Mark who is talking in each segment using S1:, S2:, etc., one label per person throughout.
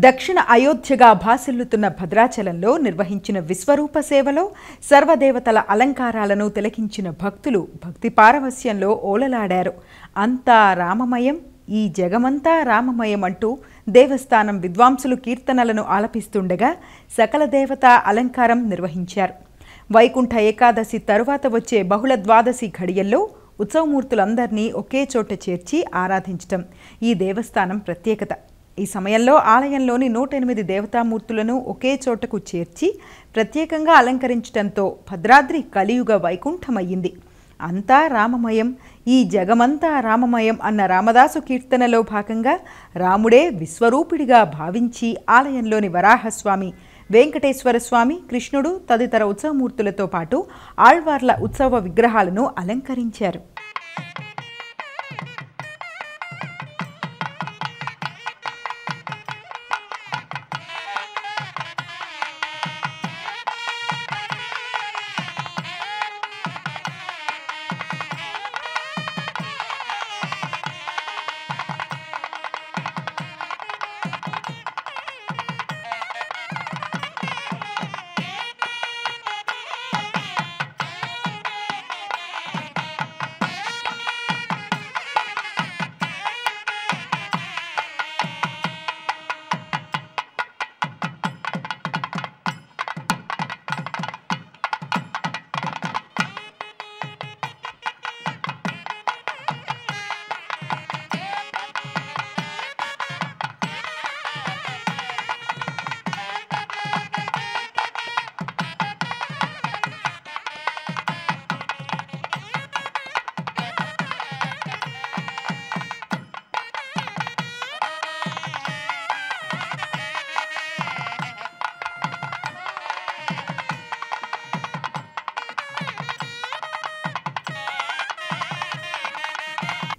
S1: దక్షిణ అయోధ్యగా భాసిల్లుతున్న భద్రాచలంలో నిర్వహించిన విశ్వరూప సేవలో సర్వదేవతల అలంకారాలను తిలకించిన భక్తులు భక్తి పారవస్యంలో ఓలలాడారు. అంతా రామమయం, ఈ జగమంతా రామమయం అంటూ దేవస్థానం విద్వాంసులు కీర్తనలను ఆలపిస్తుండగా సకల దేవతా అలంకారం నిర్వహించారు. వైకుంఠ ఏకాదశి తరువాత వచ్చే బహుళ ద్వాదశి ఘడియల్లో ఉత్సవమూర్తులందరినీ ఒకే చోట చేర్చి ఆరాధించటం ఈ దేవస్థానం ప్రత్యేకత. ఈ సమయంలో ఆలయంలోని 108 దేవతామూర్తులను ఒకే చోటకు చేర్చి ప్రత్యేకంగా అలంకరించడంతో భద్రాద్రి కలియుగ వైకుంఠమయ్యింది. అంతా రామమయం, ఈ జగమంతా రామమయం అన్న రామదాసు కీర్తనలో భాగంగా రాముడే విశ్వరూపిడిగా భావించి ఆలయంలోని వరాహస్వామి, వెంకటేశ్వర స్వామి, కృష్ణుడు తదితర ఉత్సవమూర్తులతో పాటు ఆళ్వార్ల ఉత్సవ విగ్రహాలను అలంకరించారు.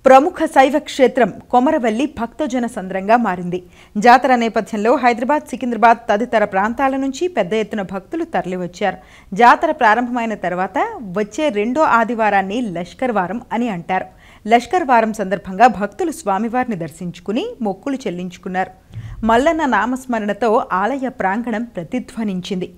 S1: ప్రముఖ శైవ క్షేత్రం కొమరవెల్లి భక్తజన సంద్రంగా మారింది. జాతర నేపథ్యంలో హైదరాబాద్, సికింద్రాబాద్ తదితర ప్రాంతాల నుంచి పెద్ద ఎత్తున భక్తులు తరలివచ్చారు. జాతర ప్రారంభమైన తర్వాత వచ్చే రెండో ఆదివారాన్ని లష్కర్ వారం అని అంటారు. లష్కర్ వారం సందర్భంగా భక్తులు స్వామివారిని దర్శించుకుని మొక్కులు చెల్లించుకున్నారు. మల్లన్న నామస్మరణతో ఆలయ ప్రాంగణం ప్రతిధ్వనించింది.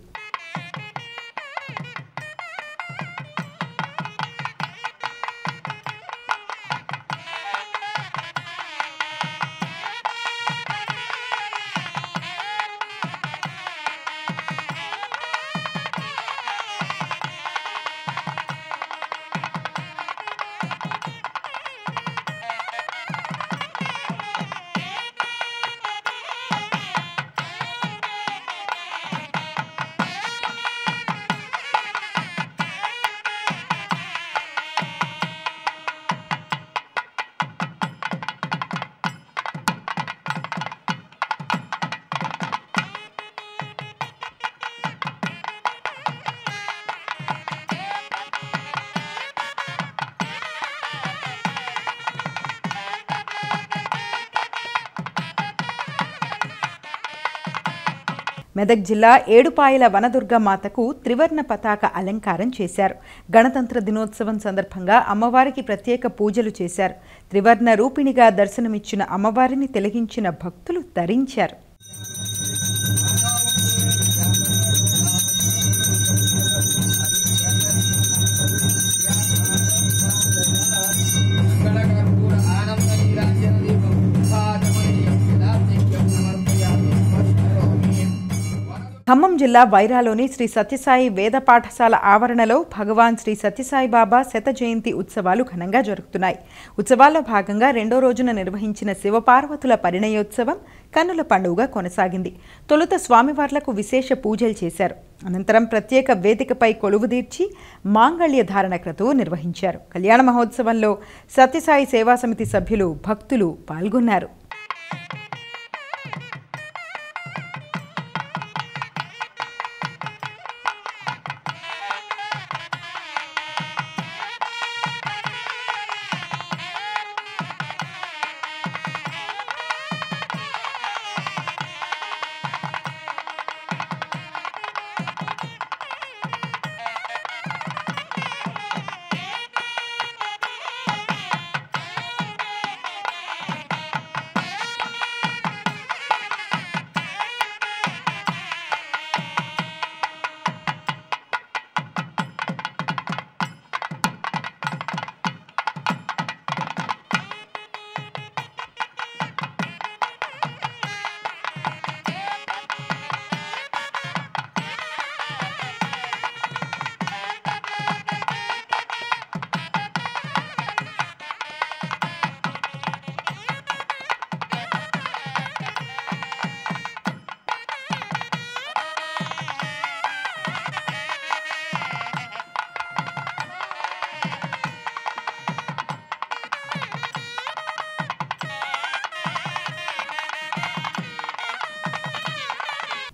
S1: మెదక్ జిల్లా ఏడుపాయల వనదుర్గ మాతకు త్రివర్ణ పతాక అలంకారం చేశారు. గణతంత్ర దినోత్సవం సందర్భంగా అమ్మవారికి ప్రత్యేక పూజలు చేశారు. త్రివర్ణ రూపిణిగా దర్శనమిచ్చిన అమ్మవారిని తిలకించిన భక్తులు తరించారు. ఖమ్మం జిల్లా వైరాలోని శ్రీ సత్యసాయి వేద పాఠశాల ఆవరణలో భగవాన్ శ్రీ సత్యసాయి బాబా శత జయంతి ఉత్సవాలు ఘనంగా జరుగుతున్నాయి. ఉత్సవాల్లో భాగంగా రెండో రోజున నిర్వహించిన శివపార్వతుల పరిణయోత్సవం కన్నుల పండుగగా కొనసాగింది. తొలుత స్వామివార్లకు విశేష పూజలు చేశారు. అనంతరం ప్రత్యేక వేదికపై కొలువుదీర్చి మాంగళ్య ధారణ క్రతువు నిర్వహించారు. కళ్యాణ మహోత్సవంలో సత్యసాయి సేవా సమితి సభ్యులు, భక్తులు పాల్గొన్నారు.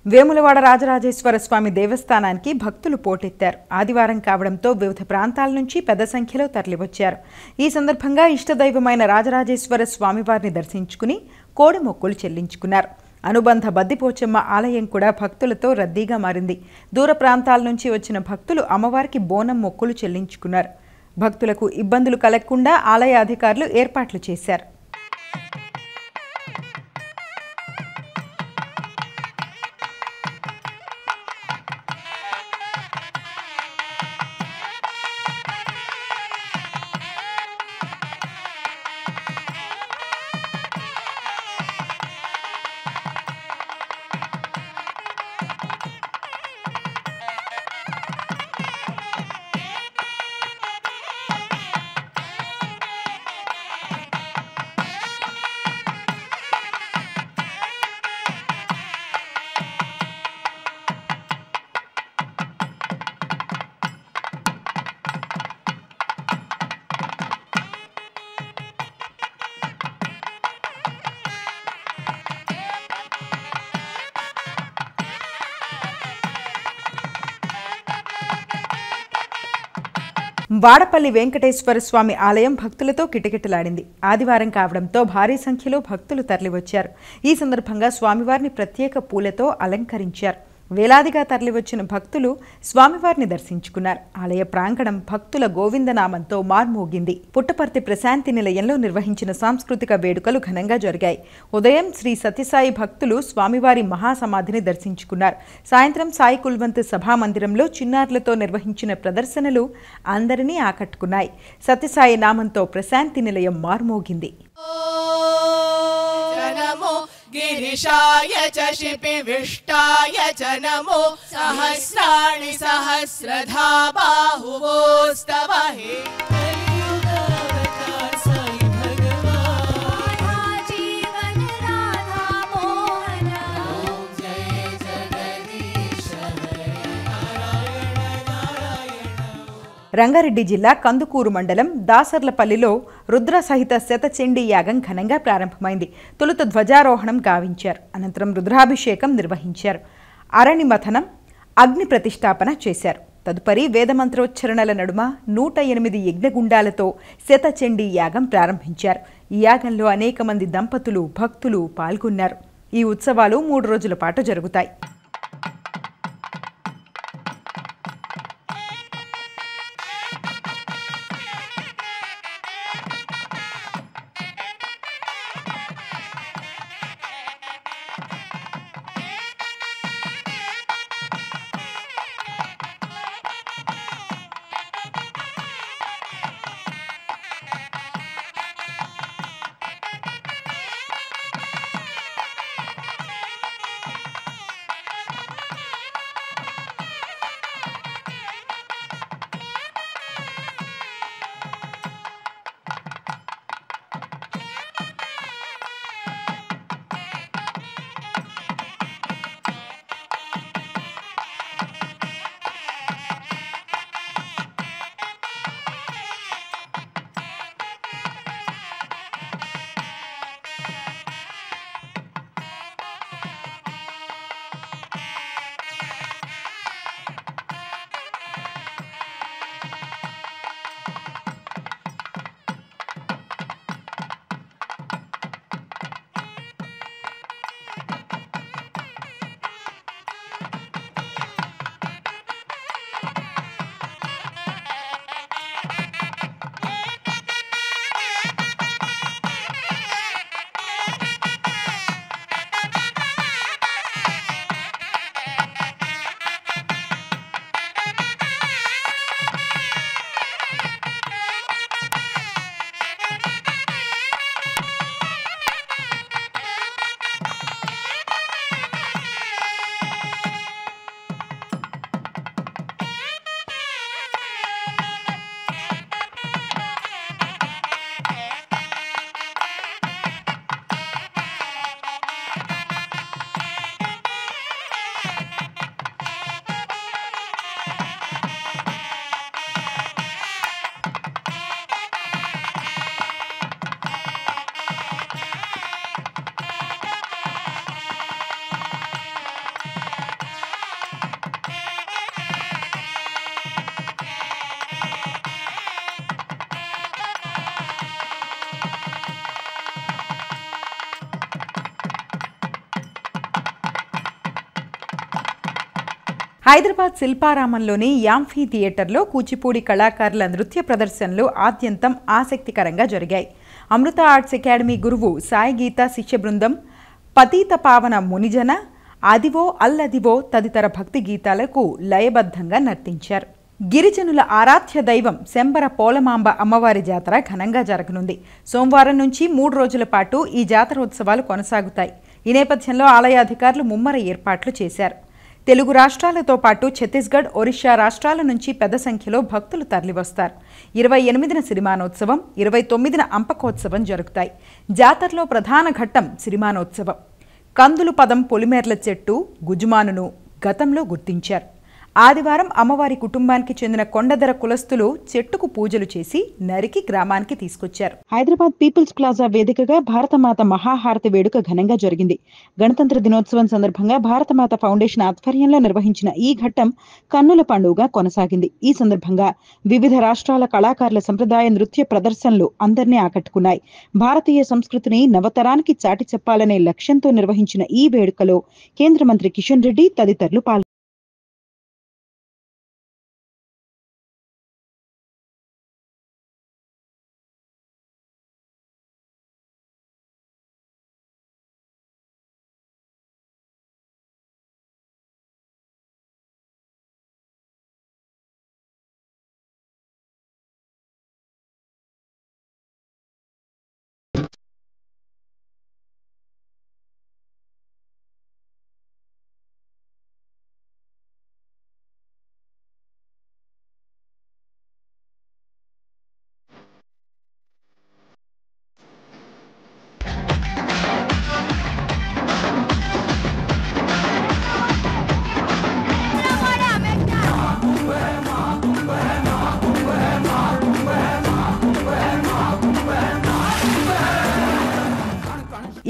S1: వేములవాడ రాజరాజేశ్వర స్వామి దేవస్థానానికి భక్తులు పోటెత్తారు. ఆదివారం కావడంతో వివిధ ప్రాంతాల నుంచి పెద్ద సంఖ్యలో తరలివచ్చారు. ఈ సందర్భంగా ఇష్టదైవమైన రాజరాజేశ్వర స్వామివారిని దర్శించుకుని కోడి మొక్కులు చెల్లించుకున్నారు. అనుబంధ బద్దిపోచమ్మ ఆలయం కూడా భక్తులతో రద్దీగా మారింది. దూర ప్రాంతాల నుంచి వచ్చిన భక్తులు అమ్మవారికి బోనం మొక్కులు చెల్లించుకున్నారు. భక్తులకు ఇబ్బందులు కలగకుండా ఆలయ అధికారులు ఏర్పాట్లు చేశారు. వాడపల్లి వెంకటేశ్వర స్వామి ఆలయం భక్తులతో కిటకిటలాడింది. ఆదివారం కావడంతో భారీ సంఖ్యలో భక్తులు తరలివచ్చారు. ఈ సందర్భంగా స్వామివారిని ప్రత్యేక పూలతో అలంకరించారు. వేలాదిగా తరలివచ్చిన భక్తులు స్వామివారిని దర్శించుకున్నారు. ఆలయ ప్రాంగణం భక్తుల గోవిందనామంతో మార్మోగింది. పుట్టపర్తి ప్రశాంతి నిలయంలో నిర్వహించిన సాంస్కృతిక వేడుకలు ఘనంగా జరిగాయి. ఉదయం శ్రీ సత్యసాయి భక్తులు స్వామివారి మహాసమాధిని దర్శించుకున్నారు. సాయంత్రం సాయి కుల్వంత్ సభామందిరంలో చిన్నారులతో నిర్వహించిన ప్రదర్శనలు అందరినీ ఆకట్టుకున్నాయి. సత్యసాయి నామంతో ప్రశాంతి నిలయం మార్మోగింది.
S2: गिरिशाय च शिपिविष्टाय च नमो सहस्राणि सहस्रधा बाहुवोस्तव हे
S1: రంగారెడ్డి జిల్లా కందుకూరు మండలం దాసర్లపల్లిలో రుద్ర సహిత శతచండీ యాగం ఘనంగా ప్రారంభమైంది. తొలుత ధ్వజారోహణం గావించారు. అనంతరం రుద్రాభిషేకం నిర్వహించారు. అరణి మథనం, అగ్ని ప్రతిష్టాపన చేశారు. తదుపరి వేదమంత్రోచ్చరణల నడుమ 108 యజ్ఞగుండాలతో శతచండీ యాగం ప్రారంభించారు. ఈ యాగంలో అనేక మంది దంపతులు, భక్తులు పాల్గొన్నారు. ఈ ఉత్సవాలు 3 రోజుల పాటు జరుగుతాయి. హైదరాబాద్ శిల్పారామంలోని యాంఫీ థియేటర్లో కూచిపూడి కళాకారుల నృత్య ప్రదర్శనలు ఆద్యంతం ఆసక్తికరంగా జరిగాయి. అమృత ఆర్ట్స్ అకాడమీ గురువు సాయి గీత శిష్య బృందం పతీత పావన మునిజన, అదివో అల్లదివో తదితర భక్తి గీతాలకు లయబద్ధంగా నర్తించారు. గిరిజనుల ఆరాధ్య దైవం శంబర పోలమాంబ అమ్మవారి జాతర ఘనంగా జరగనుంది. సోమవారం నుంచి 3 రోజుల పాటు ఈ జాతరోత్సవాలు కొనసాగుతాయి. ఈ నేపథ్యంలో ఆలయ అధికారులు ముమ్మర ఏర్పాట్లు చేశారు. తెలుగు రాష్ట్రాలతో పాటు ఛత్తీస్గఢ్, ఒరిస్సా రాష్ట్రాల నుంచి పెద్ద సంఖ్యలో భక్తులు తరలివస్తారు. 28న సిరిమానోత్సవం, 29న అంపకోత్సవం జరుగుతాయి. జాతరలో ప్రధాన ఘట్టం సిరిమానోత్సవం. కందులు పదం పొలిమేర్ల చెట్టు గుజుమానును గతంలో గుర్తించారు. ఆదివారం అమ్మవారి కుటుంబానికి చెందిన కొండదర కులస్తులు చెట్టుకు పూజలు చేసి నరికి గ్రామానికి తీసుకొచ్చారు. హైదరాబాద్ పీపుల్స్ ప్లాజా వేదికగా భారతమాత మహాహారతి వేడుక ఘనంగా జరిగింది. గణతంత్ర దినోత్సవం సందర్భంగా భారతమాత ఫౌండేషన్ ఆధ్వర్యంలో నిర్వహించిన ఈ ఘట్టం కన్నుల పండుగగా కొనసాగింది. ఈ సందర్భంగా వివిధ రాష్ట్రాల కళాకారుల సంప్రదాయ నృత్య ప్రదర్శనలు అందరినీ ఆకట్టుకున్నాయి. భారతీయ సంస్కృతిని నవతరానికి చాటి చెప్పాలనే లక్ష్యంతో నిర్వహించిన ఈ వేడుకలో కేంద్ర మంత్రి కిషన్ రెడ్డి తదితరులు పాల్గొన్నారు.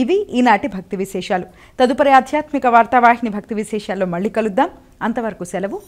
S1: ఇవి ఈనాటి భక్తి విశేషాలు. తదుపరి ఆధ్యాత్మిక వార్తావాహిని భక్తి విశేషాల్లో మళ్ళీ కలుద్దాం. అంతవరకు సెలవు.